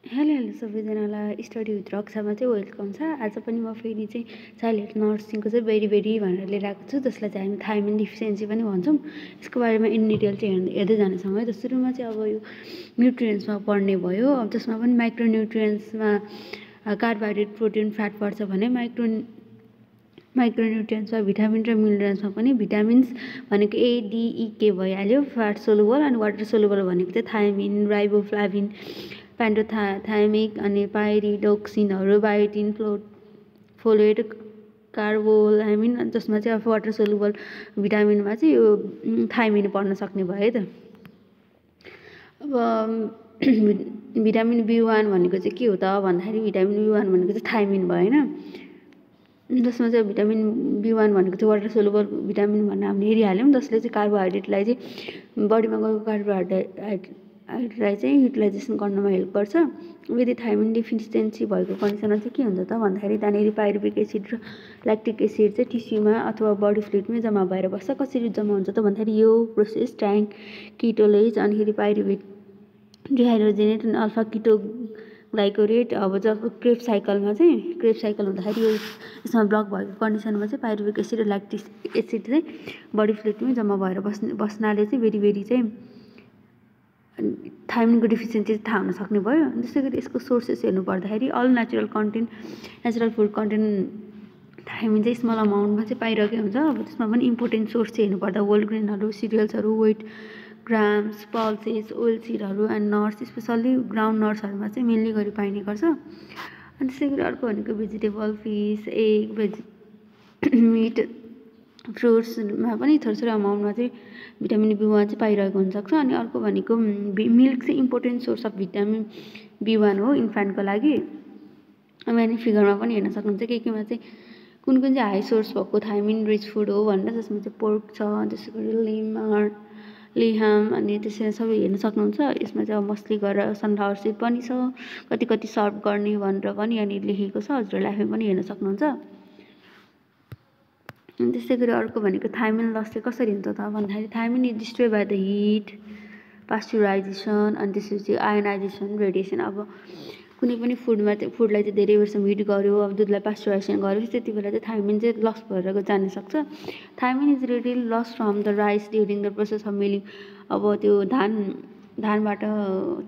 Hello hello सबैजनालाई study with रक्षामा चाहिँ welcome छ। आज पनि म फेरि चाहिँ चाइल्ड हेल्थ नर्सिङको चाहिँ भेरी भनेर लिएर आएको छु, जसलाई चाहिँ हामी थाइमिन डिफिसियन्सी पनि भन्छौँ। यसको बारेमा इन डिटेल चाहिँ हेर्दै जानेछौँ है। त सुरुमा चाहिँ अब यो न्युट्रियन्ट्समा पढ्ने भयो। अब त्यसमा पनि माइक्रोन्युट्रियन्ट्समा कार्बोहाइड्रेट प्रोटिन फ्याट पर्छ भने माइक्रोन्युट्रियन्ट्समा भिटामिन र मिनरल्समा पनि भिटामिन्स भनेको ए डी ई के भइहाल्यो। फ्याट सोलुबल अनि वाटर सोलुबल भनेको चाहिँ थाइमिन, राइबोफ्लाभिन, प्यान्टोथाइमिक अनि पाइरिडोक्सिनहरू, बायोटिन, फोलेट, कार्बोलामिन, जसमा चाहिँ अब वाटर सोलुबल भिटामिनमा चाहिँ यो थाइमिन पर्न सक्ने भयो है त। अब भिटामिन बी1 भनेको चाहिँ के हो त भन्दाखेरि भिटामिन बी1 भनेको चाहिँ थाइमिन भयो होइन। जसमा चाहिँ भिटामिन बी1 भनेको चाहिँ वाटर सोलुबल भिटामिन भनेर हामीले हेरिहाल्यौँ, जसले चाहिँ कार्बोहाइड्रेटलाई चाहिँ बडीमा गएको कार्बोहाइड्रेटलाई चाहिँ युटिलाइजेसन गर्नमा हेल्प गर्छ। यदि थाइमिन डिफिसियन्सी भएको कन्डिसनमा चाहिँ के हुन्छ त भन्दाखेरि त्यहाँनिर पाइरुभिक एसिड र ल्याक्टिक एसिड चाहिँ टिस्युमा अथवा बडी फ्लुइडमै जम्मा भएर बस्छ। कसरी जम्मा हुन्छ त भन्दाखेरि यो प्रोसेस ट्याङ्क किटोलेज अनिखेरि पाइरुभिक डिहाइड्रोजिनेट अनि अल्फा किटो ग्लाइकोरेट। अब जब क्रेब साइकल हुँदाखेरि यो यसमा ब्लक भएको कन्डिसनमा चाहिँ पाइरुभिक एसिड र ल्याक्टिक एसिड चाहिँ बडी फ्लुइडमै जम्मा भएर बस्नाले चाहिँ भेरी चाहिँ थाइमिनको डिफिसियन्सी थाहा हुन सक्ने भयो। त्यसै गरी यसको सोर्सेस हेर्नु पर्दाखेरि all natural food content thiamine चाहिँ स्मल अमाउन्टमा चाहिँ पाइरहेकै हुन्छ। अब त्यसमा पनि इम्पोर्टेन्ट सोर्स चाहिँ हेर्नुपर्दा होल ग्रेनहरू, सिरियल्सहरू, वेट ग्राम्स, पल्सेस, ओइल सिडहरू एन्ड नट्स, स्पेसल्ली ग्राउन्ड नट्सहरूमा चाहिँ मेनली गरी पाइने गर्छ। अनि त्यसै गरी अर्को भनेको भेजिटेबल, फिस, एग, मिट, फ्रुट्समा पनि थोरै अमाउन्टमा चाहिँ भिटामिन बी1 चाहिँ पाइरहेको हुनसक्छ। अनि अर्को भनेको मिल्क चाहिँ important source of vitamin B1 हो इन्फान्टको लागि। अब यहाँ फिगरमा पनि हेर्न सक्नुहुन्छ केमा चाहिँ कुन चाहिँ हाई सोर्स भएको थाइमिन रिच फुड हो भनेर, जसमा चाहिँ पोर्क छ, त्यसै गरी लिहाम अनि त्यसरी सबै हेर्न सक्नुहुन्छ। यसमा चाहिँ अब मस्टली गरेर सनफ्लावर सिड पनि छ, कति सर्भ गर्ने भनेर पनि यहाँनिर लेखेको छ, हजुरहरूले आफै पनि हेर्न सक्नुहुन्छ। अनि त्यसै गरी अर्को भनेको थाइमिन लस चाहिँ कसरी हुन्छ त भन्दाखेरि thiamine is destroy by the heat, pasteurization अनि त्यसपछि आयोनाइजेसन, रेडिएसन। अब कुनै पनि फुडलाई चाहिँ धेरै बेरसम्म हिट गर्यो, अब दुधलाई पास्चुराइजेसन गर्यो, त्यति बेला चाहिँ थाइमिन चाहिँ लस भएर जान सक्छ। Thiamine is readily loss from the rice during the process of milling. अब त्यो धानबाट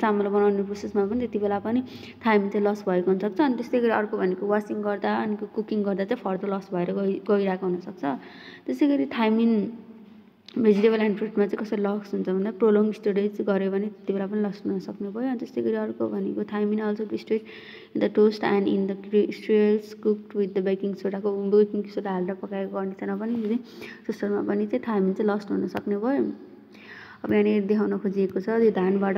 चामल बनाउने प्रोसेसमा पनि त्यति बेला पनि थाइमिन चाहिँ लस भएको हुनसक्छ। अनि त्यस्तै गरी अर्को भनेको वासिङ गर्दा अनि कुकिङ गर्दा चाहिँ फर्दर लस भएर गइरहेको हुनसक्छ। त्यसै गरी थाइमिन भेजिटेबल एन्ड फ्रुटमा चाहिँ कसरी लस हुन्छ भन्दा प्रोलोङ स्टोरेज गऱ्यो भने त्यति बेला पनि लस हुन सक्ने भयो। अनि त्यस्तै गरी अर्को भनेको thiamine also destroyed in the toast and in the cereals cooked with the baking soda हालेर पकाएको कन्डिसनमा पनि सिस्टममा पनि चाहिँ थाइमिन चाहिँ लस्ट हुन सक्ने भयो। अब यहाँनिर देखाउन खोजिएको छ यो धानबाट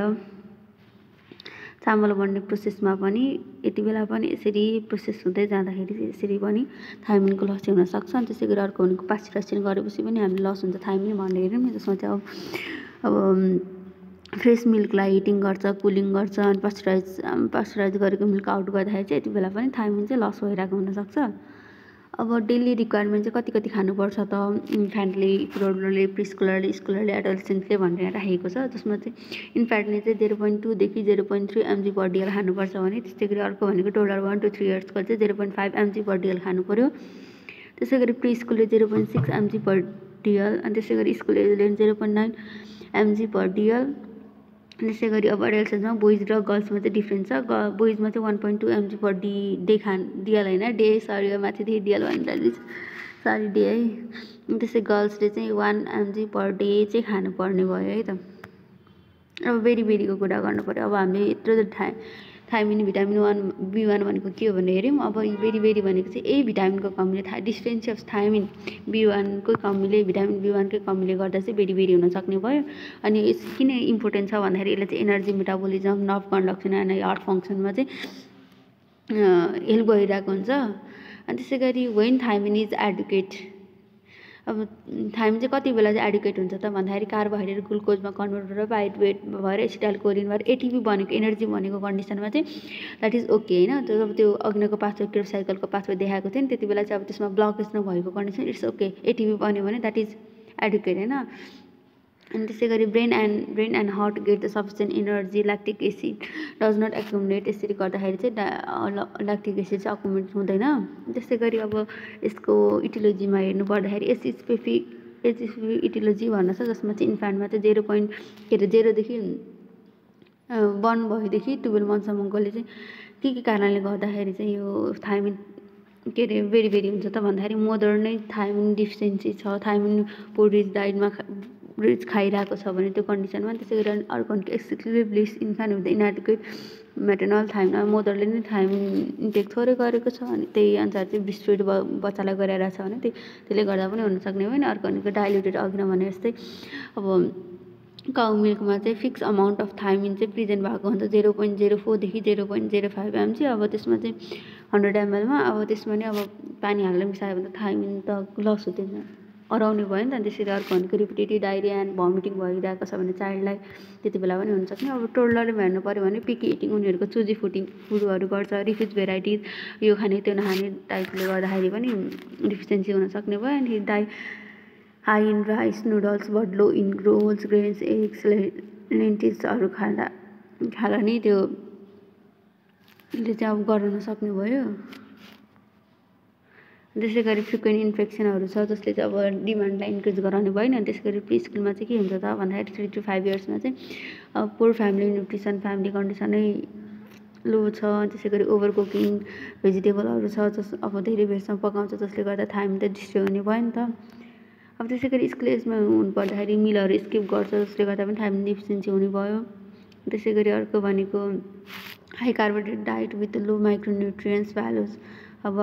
चामल बन्ने प्रोसेसमा पनि यति बेला पनि यसरी प्रोसेस हुँदै जाँदाखेरि यसरी पनि थाइमिनको लस हुन सक्छ। अनि त्यसै गरी अर्को भनेको पास्चुराइजेसन गरेपछि पनि हामीले लस हुन्छ थाइमिन भनेर हेऱ्यौँ नि, जसमा चाहिँ अब फ्रेस मिल्कलाई हिटिङ गर्छ, कुलिङ गर्छ अनि पास्चुराइज गरेको मिल्क आउट गर्दाखेरि चाहिँ यति बेला पनि थाइमिन चाहिँ लस भइरहेको हुनसक्छ। अब डेली रिक्वायरमेन्ट चाहिँ कति खानुपर्छ त इन्फ्यान्टले, टोडलरले, प्रिस्कुलरले, स्कुलरले, एडोलेसेन्टले भनेर राखेको छ, जसमा चाहिँ इन्फ्यान्टले चाहिँ 0.2 देखि 0.3 mg पर DL खानुपर्छ भने त्यस्तै गरी अर्को भनेको टोडलर 1 to 3 इयर्सको चाहिँ 0.5 mg पर DL खानु पर्यो। त्यसै गरी प्रिस्कुलले 0.6 mg पर DL अनि त्यसै गरी स्कुल एजले 0.9 mg पर DL। त्यसै गरी अब एडोलेसेन्समा बोइज र गर्ल्समा चाहिँ डिफ्रेन्स छ। बोइजमा चाहिँ 1.2 mg पर DL होइन डे माथिदेखि DL भनेर सरी डे है। त्यसै गर्ल्सले चाहिँ 1 mg पर डे चाहिँ खानुपर्ने भयो है त। अब भेरीको कुरा गर्नु पऱ्यो। अब हामीले यत्रो थाइमिन भिटामिन बी1 भनेको के हो भनेर हेऱ्यौँ। अब भेरी भनेको चाहिँ यही भिटामिनको कमीले डिफिसियन्सी अफ थाइमिन बी1कै कमीले भिटामिन बी1कै कमीले गर्दा चाहिँ भेरी हुन सक्ने भयो। अनि यस किन इम्पोर्टेन्ट छ भन्दाखेरि यसले चाहिँ एनर्जी मेटाबोलिजम, नर्भ कन्डक्सन अनि हार्ट फङ्सनमा चाहिँ हेल्प गरिरहेको हुन्छ। अनि त्यसै गरी वेन थाइमिन इज एडुकेट, अब थाइमिन चाहिँ कति बेला चाहिँ एडुकेट हुन्छ त भन्दाखेरि कार्बोहाइड्रेट ग्लुकोजमा कन्भर्ट भएर पाइरुवेट भएर एसिटाइलकोलिन भएर एटिपी बनेको एनर्जी बनेको कन्डिसनमा चाहिँ द्याट इज ओके होइन। जब त्यो अग्निको पाथवे क्रेब साइकलको पाथवे देखाएको थियो नि त्यति बेला चाहिँ अब त्यसमा ब्लकेज नभएको कन्डिसन इट्स ओके। एटिपी बन्यो भने द्याट इज एडुकेट होइन। अनि त्यसै गरी brain and heart get the sufficient energy lactic acid does not accumulate. यसरी गर्दाखेरि चाहिँ ल्याक्टिक एसिड चाहिँ अकुमुलेट हुँदैन। त्यसै गरी अब यसको इटियोलोजीमा हेर्नु पर्दाखेरि एचएसपी इटियोलोजी भन्न छ, जसमा चाहिँ इन्फ्यान्टमा चाहिँ 0.0देखि 1 भएदेखि 12 मन्थसम्मकोले चाहिँ के कारणले गर्दाखेरि चाहिँ यो थाइमिन भेरी हुन्छ त भन्दाखेरि मदर नै थाइमिन डिफिसियन्सी छ, थाइमिन पोर रिच डाइटमा रिच खाइरहेको छ भने त्यो कन्डिसनमा। त्यसै गरी अर्को भनेको exclusive bliss infant with inadequate maternal thiamine, मदरले नै थाइमिन इन्टेक थोरै गरेको छ अनि त्यही अनुसार चाहिँ ब्रेस्ट फिड बच्चालाई गराइरहेको छ भने त्यसले गर्दा पनि हुनसक्ने हो। अनि अर्को भनेको डाइल्युटेड, अघि नै भने जस्तै अब काउ मिल्कमा चाहिँ फिक्स अमाउन्ट अफ थाइमिन चाहिँ प्रेजेन्ट भएको हुन्छ 0.04देखि 0.05 mg। अब त्यसमा चाहिँ 100 ml-मा अब त्यसमा नि अब पानी हालेर मिसायो भने त थाइमिन त लस हुँदैन, हराउने भयो नि त। त्यसरी अर्को भनेको रिपिटेटिभ डायरिया एन्ड भमिटिङ भइरहेको छ भने चाइल्डलाई त्यति बेला पनि हुनसक्ने। अब टोडलरमा हेर्नु पऱ्यो भने पिकी इटिङ, उनीहरूको चुजी फुडहरू गर्छ, रिफिज भेराइटिज, यो खाने त्यो नखाने टाइपले गर्दाखेरि पनि डिफिसियन्सी हुनसक्ने भयो। अनि high in rice noodles but low in rolls grains eggs लेन्टिल्सहरू खाँदा नि त्यसले चाहिँ अब गराउन सक्ने भयो। त्यसै गरी फ्रिक्वेन्ट इन्फेक्सनहरू छ जसले चाहिँ अब डिमान्डलाई इन्क्रिज गराउने भयो नि। त्यसै गरी प्री स्कुलमा चाहिँ के हुन्छ त भन्दाखेरि 3 to 5 इयर्समा चाहिँ पोर फ्यामिली न्युट्रिसन, फ्यामिली कन्डिसनै लो छ। त्यसै गरी ओभर कुकिङ भेजिटेबलहरू छ जस अब धेरै बेरसम्म पकाउँछ जसले गर्दा थाइमिन त डिस्ट्रोय हुने भयो नि त। अब त्यसै गरी स्कुल एजमा हुनु पर्दाखेरि मिलहरू स्किप गर्छ जसले गर्दा पनि थाइमिन डिफिसियन्सी हुने भयो। त्यसै गरी अर्को भनेको high carbohydrate diet with low micronutrients values. अब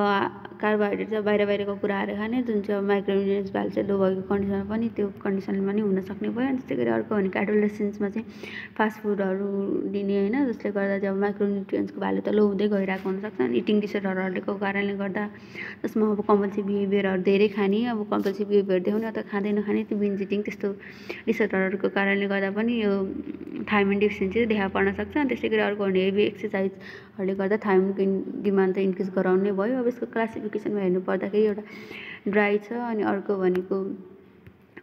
कार्बोहाइड्रेट चाहिँ बाहिरको कुराहरू खाने जुन चाहिँ अब माइक्रोन्युट्रियन्ट्स भ्यालु चाहिँ लो भएको कन्डिसनमा पनि त्यो कन्डिसनमा पनि हुनसक्ने भयो। अनि त्यसै गरी अर्को भनेको एडोलेसेन्समा चाहिँ फास्ट फुडहरू दिने होइन, जसले गर्दा चाहिँ अब माइक्रोन्युट्रियन्ट्सको भ्यालु त लो हुँदै गइरहेको हुनसक्छ। अनि इटिङ डिसअर्डरहरूको कारणले गर्दा जसमा अब कम्पल्सिभ बिहेभियरहरू धेरै खाने, अब कम्पल्सिभ बिहेभियर देखाउने अथवा खाँदै नखाने, त्यो बिन्ज इटिङ त्यस्तो डिसअर्डरहरूको कारणले गर्दा पनि यो थाइमिन डिफिसियन्सी देखा पर्न सक्छ। अनि त्यसै गरी अर्को भने हेभी एक्सर्साइजहरूले गर्दा थाइमिनको डिमान्ड त इन्क्रिज गराउने भयो। अब यसको क्लासिफिकेसनमा हेर्नु पर्दाखेरि एउटा ड्राई छ, अनि अर्को भनेको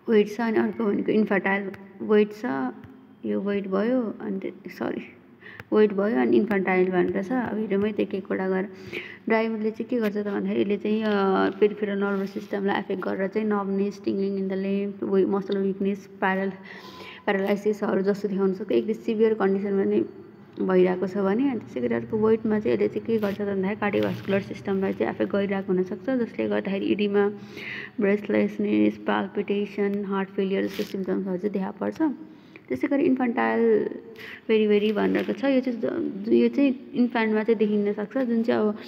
वेट छ, अनि अर्को भनेको इन्फर्टाइल वेट छ, यो वेट भयो अनि वेट भयो अनि इन्फर्टाइल भनेर छ। अब हेरौँ है त्यो के कुरा गरेर। ड्राईले चाहिँ के गर्छ त भन्दाखेरि यसले चाहिँ पेरिफेरल नर्भस सिस्टमलाई एफेक्ट गरेर चाहिँ nervousness, tingling in the leg, muscle weakness, प्यारालाइसिसहरू जस्तो देखाउन सक्छ। एकदम सिभियर कन्डिसनमा नै भइरहेको छ भने। अनि त्यसै गरी अर्को वेटमा चाहिँ यसले चाहिँ के गर्छ त भन्दाखेरि कार्डियोभास्कुलर सिस्टमलाई चाहिँ एफेक्ट गरिरहेको हुनसक्छ, जसले गर्दाखेरि इडिमा, ब्रेथलेसनेस, पाल्पिटेसन, हार्ट फेलियर जस्तो सिम्टम्सहरू चाहिँ देखा पर्छ। त्यसै गरी इन्फन्टाइल भेरी भनेर छ, यो चाहिँ इन्फ्यान्टमा चाहिँ देखिन सक्छ, जुन चाहिँ अब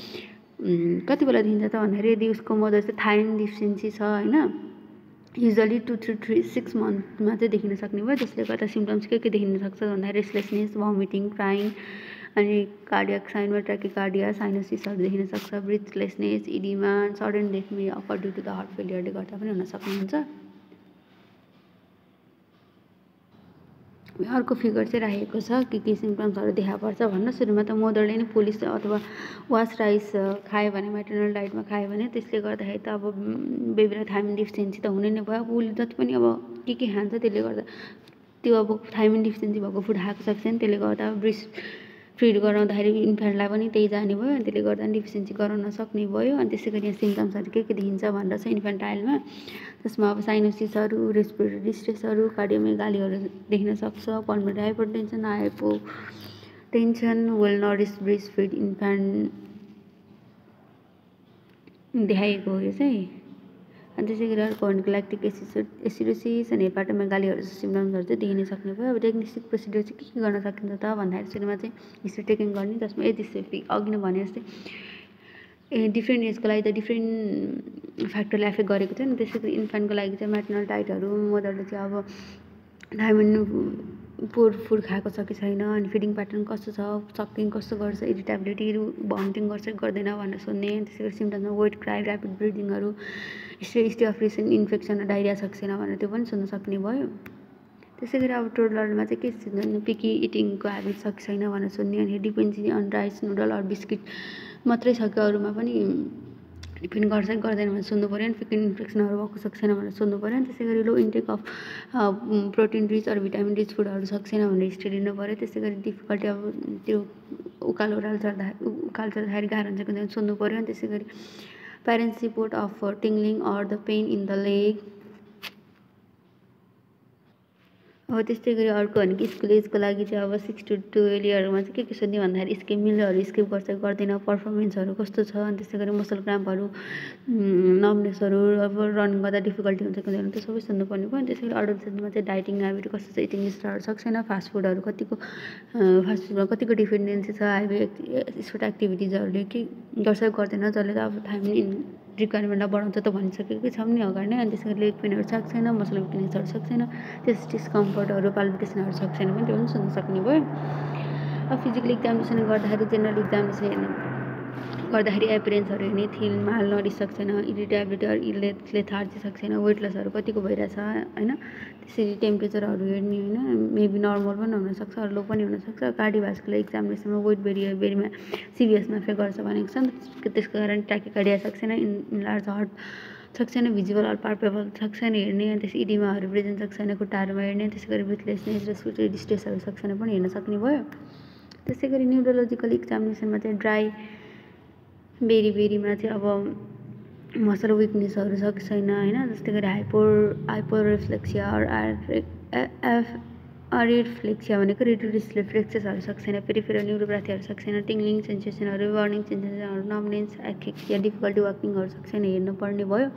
कति बेला देखिन्छ त भन्दाखेरि यदि उसको मदर चाहिँ थाइमिन डिफिसियन्सी छ होइन, युजली 2 to 6 मन्थमा चाहिँ देखिन सक्ने भयो। जसले गर्दा सिम्टम्स के देखिन सक्छ भन्दाखेरि रेस्टलेसनेस, भमिटिङ, क्राइङ, अनि कार्डियक साइनमा ट्र्याकिकार्डिया, साइनोसिसहरू देखिन सक्छ, breathlessness, oedema, sudden death may occur due to the heart फेलियरले गर्दा पनि हुन सक्नुहुन्छ। अर्को फिगर चाहिँ राखेको छ के सिम्टम्सहरू देखा पर्छ भन्न। सुरुमा त मदरले नै पोलिस अथवा वास राइस खायो भने, मेटर्नल डाइटमा खायो भने त्यसले गर्दाखेरि त अब बेबीलाई थाइमिन डिफिसियन्सी त हुने नै भयो। अब उसले जति पनि अब के खान्छ त्यसले गर्दा त्यो अब थाइमिन डिफिसियन्सी भएको फुड खाएको सक्छ नि, त्यसले गर्दा ब्रेस्ट फिड गराउँदाखेरि इन्फ्यान्टलाई पनि त्यही जाने भयो, अनि त्यसले गर्दा डिफिसियन्सी गराउन सक्ने भयो। अनि त्यसै गरी यहाँ सिम्टम्सहरू के देखिन्छ भनेर चाहिँ इन्फन्टाइलमा, जसमा अब साइनोसिसहरू, रेस्पिरेटरी डिस्ट्रेसहरू, कार्डियोमेगालीहरू देखिन सक्छ, pulmonary hypertension, hypotension, well nourished breast fed infant देखाइएको हो यो चाहिँ। अनि त्यसै गरी अर्को भनेको ल्याक्टिक एसिडोसिस अनि हेपाटोमेगालीहरू जस्तो सिम्टम्सहरू चाहिँ देखिन सक्ने भयो। अब डायग्नोस्टिक प्रोसिडियर चाहिँ के गर्न सकिन्छ त भन्दाखेरि सुरुमा चाहिँ हिस्ट्री टेकिङ गर्ने, जसमा एचएसपी अघि नै भने जस्तै डिफ्रेन्ट एजको लागि त डिफ्रेन्ट फ्याक्टरले एफेक्ट गरेको थियो नि। त्यसै गरी इन्फ्यान्टको लागि चाहिँ मेटर्नल डाइटहरू, मदरले चाहिँ अब थाइमिन पोर फुड खाएको छ कि छैन, अनि फिडिङ प्याटर्न कस्तो छ, सकिङ कस्तो गर्छ, इरिटेबिलिटी, भमिटिङ गर्छ कि गर्दैन भनेर सोध्ने। त्यसै गरी सिम्टम्समा वेट, क्राई, ऱ्यापिड ब्रिदिङहरू, history of recent infection, diarrhoea छ कि छैन भनेर त्यो पनि सोध्न सक्ने भयो। त्यसै गरी अब टोडलरमा चाहिँ के सोध्ने, पिकी इटिङको ह्याबिट छ कि छैन भनेर सोध्ने। अनि dependency on rice, noodle or biscuit मात्रै छ कि अरूमा पनि डिपेन्ड गर्छ कि गर्दैन भनेर सोध्नु पऱ्यो। अनि फिक्न इन्फेक्सनहरू भएको छ छैन भनेर सोध्नु पऱ्यो। अनि त्यसै गरी लो इन्टेक अफ प्रोटिन रिच अरू भिटामिन रिच फुडहरू छ छैन भनेर हिस्ट्री लिनु पऱ्यो। त्यसै गरी डिफिकल्टी अब त्यो उकालो ओह्रालो चढ्दाखेरि गाह्रो हुन्छ कि सोध्नु पऱ्यो। अनि त्यसै गरी parents report of tingling or the pain in the leg. अब त्यस्तै गरी अर्को भनेको स्कुल एजको लागि चाहिँ अब 6 to 12 इयरमा चाहिँ के सोध्ने भन्दाखेरि स्किप मिलहरू स्किप गर्छ गर्दैन, पर्फर्मेन्सहरू कस्तो छ, अनि त्यसै गरी मसल क्राम्पहरू नर्भनेसहरू अब रनिङ गर्दा डिफिकल्टी हुन्छ कि हुँदैन त्यो सबै सोध्नुपर्ने भयो। अनि त्यसै गरी अडल्सेन्समा चाहिँ डाइटिङ ह्याबिट कस्तो छ, इटिङ स्टाइलहरू सक्छ छैन, फास्ट फुडहरू फास्टफुडमा कतिको डिपेन्डेन्सी छ, हाइवे स्पोर्ट एक्टिभिटिजहरूले के गर्छ गर्दैन, जसले त अब थाइमिन रिक्वायरमेन्टलाई बढाउँछ त भनिसकेकै छौँ नि अगाडि नै। अनि त्यसै गरी लेग पेनहरू सक्छ छैन, मसल विकनेसहरू सक्छ छैन, त्यस डिस्कम्फर्टहरू पाल्पिटेसनहरू सक्छ छैन पनि त्यो पनि सोध्न सक्ने भयो। अब फिजिकल इक्जामिनेसन गर्दाखेरि जेनरल इक्जामिनेसन गर्दाखेरि एपिरेन्सहरू हेर्ने, थिन माल नरिस सक्छ छैन, इरिटेबिलिटी लेथार्जी सक्छ छैन, वेट लसहरू कतिको भइरहेछ होइन, त्यसरी टेम्परेचरहरू हेर्ने होइन, मेबी नर्मल पनि हुनसक्छ अरू लो पनि हुनसक्छ। कार्डियोभास्कुलर इक्जामिनेसनमा वेट बेरीमा सिभिएसमा फेक गर्छ भनेको छ नि, त्यसको कारण ट्याकिकार्डिया सक्छ छैन, इन्लार्ज हार्ट सक्छ छैन, भिजुअल अर पाल्पेबल सक्छ छैन हेर्ने, अनि त्यसै इडिमाहरू प्रेजेन्ट सक्छ छैन खुट्टाहरूमा हेर्ने, त्यसै गरी ब्रिथलेसनेस रेस्पिरेटरी डिस्ट्रेसहरू सक्छ छैन पनि हेर्न सक्ने भयो। त्यसै गरी न्युरोलोजिकल इक्जामिनेसनमा चाहिँ ड्राई बेरीमा चाहिँ अब मसल विकनेसहरू सक्छ छैन होइन, जस्तै गरी हाइपोरेफ्लेक्सिया अरिफ्लेक्सिया भनेको रिड्युस रिफ्लेक्सेसहरू सक्छ छैन, पेरिफेरल न्युरोप्याथीहरू सक्छ छैन, टिङ्लिङ सेन्सेसनहरू, बर्निङ सेन्सेसनहरू, नम्बनेस, एक्सेक्सिया, डिफिकल्टी वाकिङहरू सक्छ छैन हेर्नुपर्ने भयो।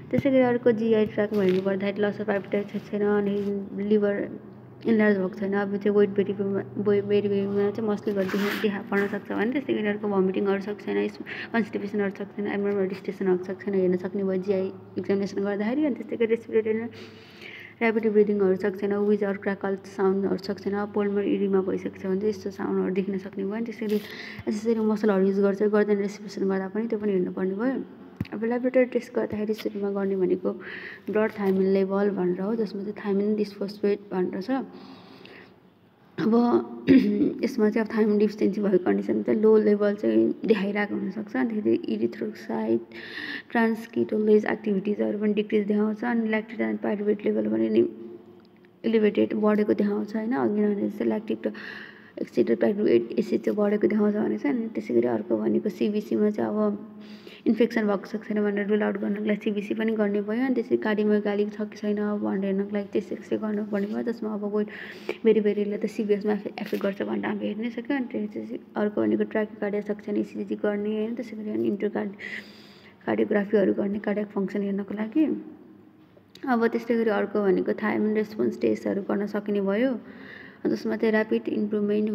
त्यसै गरी अर्को जिआई ट्र्याकमा हेर्नु पर्दाखेरि लस अफ एपिटाइट सक्छ छैन, अनि लिभर इन्लार्ज भएको छैन, अब चाहिँ वेट बेरीमा चाहिँ मस्ली गर्दै पर्न सक्छ भने, त्यस्तै गरी अर्को भमिटिङहरू सक्छ छैन, कन्स्टिपेसनहरू सक्छ छैन, एब्नर्मल डिस्टेसनहरू सक्छ छैन हेर्न सक्ने भयो जिआई एक्जामिनेसन गर्दाखेरि। अनि त्यस्तै गरी रेस्पिरेटरी ऱ्यापिड ब्रिदिङहरू सक्छ छैन, विज अर क्र्याकल साउन्डहरू सक्छ छैन, पोल्मर इडिमा भइसक्छ भने चाहिँ यस्तो साउन्डहरू देख्न सक्ने भयो। अनि त्यसरी मसलहरू युज गर्छ गर्दैन रेस्पिरेसन गर्दा पनि त्यो पनि हेर्नुपर्ने भयो। अब ल्याबोरेटरी टेस्ट गर्दाखेरि सुरुमा गर्ने भनेको ब्लड थाइमिन लेभल भनेर हो, जसमा चाहिँ थाइमिन डिस्फोस्फेट भनेर छ। अब यसमा चाहिँ अब थाइमिन डिफिसियन्सी भएको कन्डिसन चाहिँ लो लेभल चाहिँ देखाइरहेको हुनसक्छ, अन्तखेरि इरिथ्रोसाइट ट्रान्सकिटोलेज एक्टिभिटिजहरू पनि डिक्रिज देखाउँछ, अनि ल्याक्टिक एन्ड पाइरुवेट लेभल पनि एलिभेटेड बढेको देखाउँछ होइन, अघि भने जस्तै ल्याक्टिक एक्सिडेड पाइरुवेट एसिड चाहिँ बढेको देखाउँछ भने चाहिँ। अनि त्यसै गरी अर्को भनेको सिबिसीमा चाहिँ अब इन्फेक्सन भएको सक्छ छैन भनेर रुल आउट गर्नको लागि सिबिसी पनि गर्ने भयो। अनि त्यसै कार्डियोमेगाली छ कि छैन भनेर हेर्नको लागि त्यसै गर्नुपर्ने भयो, जसमा अब वेट बेरीले त सिबिएसमा एफेक्ट गर्छ भनेर हामी हेर्नै सक्यो। अनि त्यसपछि अर्को भनेको ट्र्याकिकार्डिया सक्छ छैन इसिजी गर्ने होइन, त्यसै गरी अनि कार्डियोग्राफीहरू गर्ने कार्डियक फङ्सन हेर्नको लागि। अब त्यस्तै गरी अर्को भनेको थाइमिन रेस्पोन्स टेस्टहरू गर्न सकिने भयो, जसमा चाहिँ rapid improvement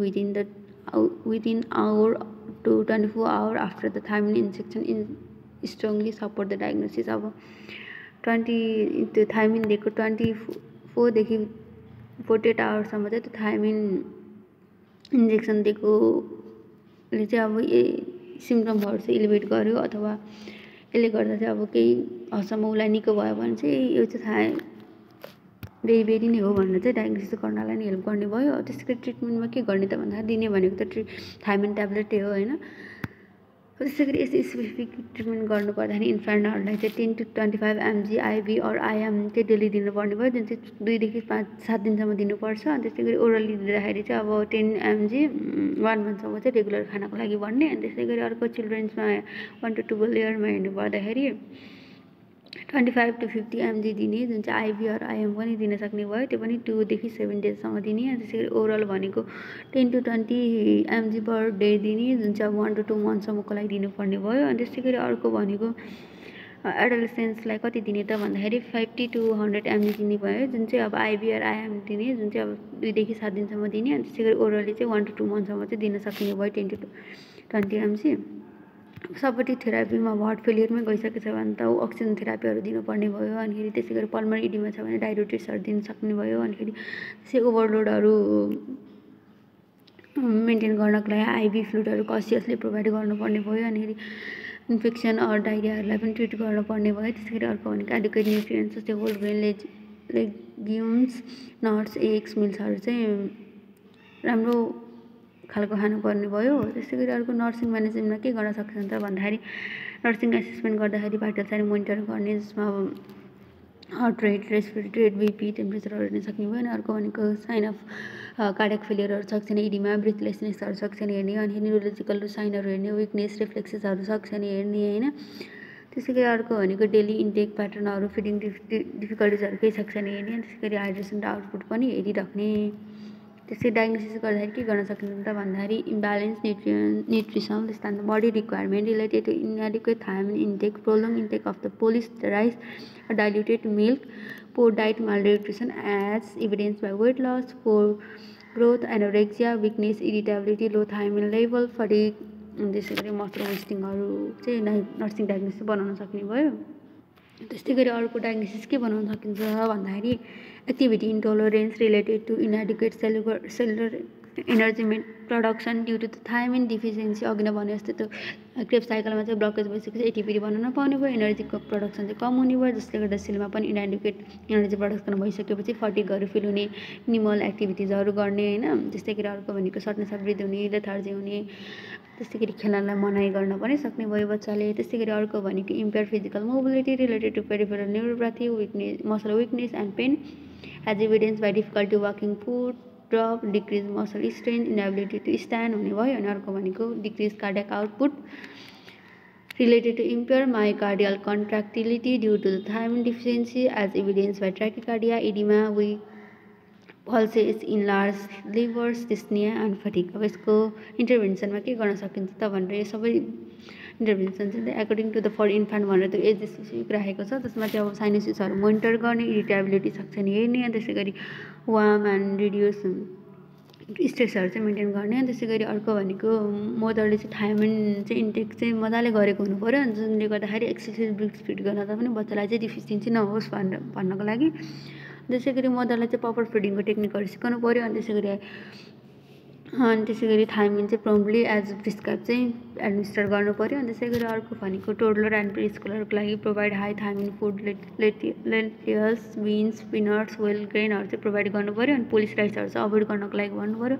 within hour to 24 hours after the thiamine injection strongly support the diagnosis। अब 20 त्यो थाइमिन दिएको 24 देखि 48 आवर्ससम्म चाहिँ त्यो थाइमिन इन्जेक्सन दिएकोले चाहिँ अब सिम्टमहरू चाहिँ इलिभेट गर्यो, अथवा यसले गर्दा चाहिँ अब केही हदसम्म उसलाई निको भयो भने चाहिँ यो चाहिँ बेरी नै हो भनेर चाहिँ डायग्नोसिस गर्नलाई नि हेल्प गर्ने भयो। त्यसै गरी ट्रिटमेन्टमा के गर्ने त भन्दा दिने भनेको त थाइमिन ट्याब्लेटै हो होइन। त्यसै गरी यस्तो स्पेसिफिक ट्रिटमेन्ट गर्नुपर्दाखेरि इन्फ्यान्टहरूलाई चाहिँ 10 to 25 mg IV or IM चाहिँ डेली दिनुपर्ने भयो, जुन चाहिँ 2 देखि 7 दिनसम्म दिनुपर्छ। अनि त्यसै गरी ओरली दिँदाखेरि चाहिँ अब 10 mg 1 मन्थसम्म चाहिँ रेगुलर खानको लागि भन्ने। अनि त्यसै गरी अर्को चिल्ड्रेन्समा 1 to 12 इयरमा हेर्नु पर्दाखेरि 25 to 50 mg दिने, जुन चाहिँ आइभी अर आइएम पनि दिन सक्ने भयो, त्यो पनि 2 देखि 7 डेजसम्म दिने। अनि त्यसै गरी ओरल भनेको 10 to 20 mg पर डे दिने, जुन चाहिँ अब 1 to 2 मन्थसम्मको लागि दिनुपर्ने भयो। अनि त्यसै गरी अर्को भनेको एडोलेसेन्सलाई कति दिने त भन्दाखेरि 50 to 100 mg दिने भयो, जुन चाहिँ अब आइभी अर आइएम दिने, जुन चाहिँ अब 2 देखि 7 दिनसम्म दिने। अनि त्यसै गरी ओरली चाहिँ 1 to 2 मन्थसम्म चाहिँ दिन सक्ने भयो 10 to 20 mg। सपोर्टिभ थेरापीमा हार्ट फेलियरमै गइसकेको छ भने त अक्सिजन थेरापीहरू दिनुपर्ने भयो। अनिखेरि त्यसै गरी पल्मर इडिमा छ भने डायरेटिक्सहरू दिन सक्ने भयो। अनिखेरि त्यसै ओभरलोडहरू मेन्टेन गर्नको लागि आइभी फ्लुइडहरू कसियसली प्रोभाइड गर्नुपर्ने भयो। अनिखेरि इन्फेक्सन अर डाइरियाहरूलाई पनि ट्रिट गर्नुपर्ने भयो। त्यसै गरी अर्को भनेको एडुकेट न्युट्रिएन्ट्स जस्तै whole grain legumes nuts eggs मिल्सहरू चाहिँ राम्रो खालको खानुपर्ने भयो। त्यस्तै गरी अर्को नर्सिङ म्यानेजमेन्टमा के गर्न सक्छन् त भन्दाखेरि नर्सिङ एसेसमेन्ट गर्दाखेरि भाइटल साइन मोनिटर गर्ने, जसमा अब heart rate, respiratory rate, BP, टेम्परेचरहरू हेर्न सक्ने भयो। अनि अर्को भनेको साइन अफ कार्डियक फेलियरहरू सक्छ नि, इडिमा, ब्रिथलेसनेसहरू सक्छ नि हेर्ने, अनि न्युरोलोजिकल साइनहरू हेर्ने, विकनेस, रिफ्लेक्सेसहरू सक्छ नि हेर्ने होइन। त्यसै गरी अर्को भनेको डेली इन्टेक प्याटर्नहरू, फिडिङ डिफिकल्टिजहरू केही सक्छ नि हेर्ने, अनि त्यसै गरी हाइड्रेसन र आउटपुट पनि हेरिराख्ने। त्यसै डायग्नोसिस गर्दाखेरि के गर्न सकिन्छ त भन्दाखेरि इम्ब्यालेन्स न्युट्रिसन, त्यस्तो body requirement related to inadequate thiamine intake, prolong intake of the polished rice, diluted milk, poor diet, malnutrition as evidenced by weight loss, poor growth, anorexia, weakness, irritability, low thiamine level, fatigue, त्यसै गरी muscle वेस्टिङहरू चाहिँ nursing diagnosis बनाउन सक्ने भयो। त्यस्तै गरी अर्को diagnosis के बनाउन सकिन्छ भन्दाखेरि activity intolerance related to inadequate cellular energy production due to the thiamine deficiency. अघि नै भने जस्तो त्यो क्रेब साइकलमा चाहिँ ब्लकेज भइसकेपछि एटिपी बनाउन नपाउने भयो, एनर्जीको प्रोडक्सन चाहिँ कम हुने भयो, जसले गर्दा सेलमा पनि इनएडिक्वेट एनर्जी प्रोडक्सन भइसकेपछि फटिगहरू फिल हुने, निमल एक्टिभिटिजहरू गर्ने होइन। त्यस्तै गरी अर्को भनेको सर्टनेस अफ ब्रिथ हुने, लेथार्जी हुने, त्यस्तै गरी खेल्नलाई मनाइ गर्न पनि सक्ने भयो बच्चाले। त्यस्तै गरी अर्को भनेको impair physical mobility related to peripheral neuropathy, weakness, muscle weakness and pain as evidence by difficulty walking, foot drop, decrease muscle strain, inability to stand हुने भयो। अनि अर्को भनेको decrease cardiac output related to impair myocardial contractility due to the thiamine deficiency as evidence by tachycardia, oedema, weak pulses, enlarge livers, dyspnoea and fatigue. अब यसको इन्टरभेन्सनमा के गर्न सकिन्छ त भनेर यो सबै इन्टरभेन्सन चाहिँ एकोर्डिङ टु द फर इन्फान्ट भनेर त्यो एज स्पेसिफिक राखेको छ। त्यसमा चाहिँ अब साइनोसिसहरू मोनिटर गर्ने, इरिटेबिलिटी सक्छ नि हेर्ने, अनि त्यसै गरी वार्म एन्ड रिड्युस स्ट्रेसहरू चाहिँ मेन्टेन गर्ने। अनि त्यसै गरी अर्को भनेको मदरले चाहिँ थायमिन चाहिँ इन्टेक चाहिँ मजाले गरेको हुनु पऱ्यो, अनि जुनले गर्दाखेरि एक्सेसिभ ब्रेस्ट फिड गर्दा पनि बच्चालाई चाहिँ डिफिसियन्सी नहोस् भन्नको लागि। त्यसै गरी मदरलाई चाहिँ प्रपर फिडिङको टेक्निकहरू सिकाउनु पऱ्यो। अनि त्यसै गरी थायमिन चाहिँ प्रम्पली एज प्रिस्क्राइब चाहिँ एडमिनिस्टर गर्नु पऱ्यो। अनि त्यसै गरी अर्को भनेको टोडलर एन्ड प्री स्कुलरको लागि provide high thiamine food, lentils, beans, peanuts, well ग्रेनहरू चाहिँ प्रोभाइड गर्नु पऱ्यो। अनि पोलिस राइसहरू चाहिँ अभोइड गर्नको लागि भन्नु पऱ्यो।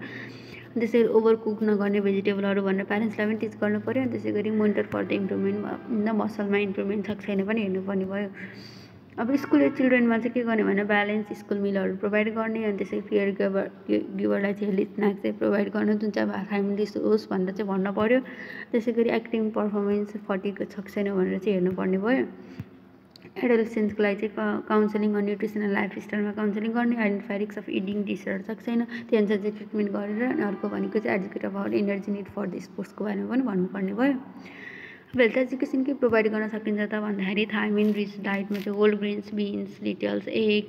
त्यसै गरी ओभर कुक नगर्ने भेजिटेबलहरू भनेर प्यारेन्ट्सलाई पनि टिच गर्नु पऱ्यो। अनि त्यसै गरी मोनिटर फर द इम्प्रुभमेन्ट मसलमा इम्प्रुभमेन्ट छ छैन पनि हेर्नुपर्ने भयो। अब स्कुल एज चिल्ड्रेनमा चाहिँ के गर्ने भने ब्यालेन्स स्कुल मिलहरू प्रोभाइड गर्ने, अनि त्यसै केयर गिभरलाई चाहिँ हेल्दी स्न्याक्स चाहिँ प्रोभाइड गर्नु, जुन चाहिँ अब थायमिन होस् भनेर चाहिँ भन्नु पऱ्यो। त्यसै गरी एक्टिङ पर्फर्मेन्स फटिग छ छैन भनेर चाहिँ हेर्नुपर्ने भयो। एडोलेसेन्सको लागि चाहिँ काउन्सिलिङ अनि न्युट्रिसनल लाइफस्टाइलमा काउन्सिलिङ गर्ने, identify risk of eating disorder सक्छ छैन त्यो अनुसार चाहिँ ट्रिटमेन्ट गरेर। अनि अर्को भनेको चाहिँ educate about energy need for the स्पोर्ट्सको बारेमा पनि भन्नुपर्ने भयो। हेल्थ एजुकेसन के प्रोभाइड गर्न सकिन्छ त भन्दाखेरि थायमिन रिच डाइटमा चाहिँ whole grains, beans, lentils, egg,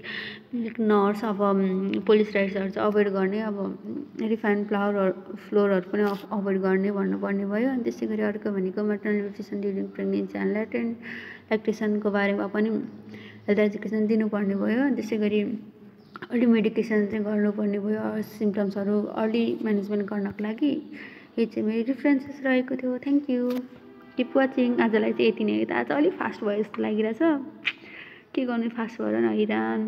milk, nuts, अब पोलिसराइड्सहरू चाहिँ अभोइड गर्ने, अब रिफाइन्ड फ्लोरहरू पनि अभोइड गर्ने भन्नुपर्ने भयो। अनि त्यसै गरी अर्को भनेको maternal nutrition during pregnancy and ल्याक्टेसनको बारेमा पनि हेल्थ एजुकेसन दिनुपर्ने भयो। अनि त्यसै गरी अर्ली मेडिकेसन चाहिँ गर्नुपर्ने भयो सिम्टम्सहरू अर्ली म्यानेजमेन्ट गर्नको लागि। यो चाहिँ मेरो रिफरेन्सेस रहेको थियो। Thank you, keep watching. आजलाई चाहिँ यति नै हो। त आज अलिक फास्ट भयो जस्तो लागिरहेछ, के गर्नु फास्ट भएर न हैरान।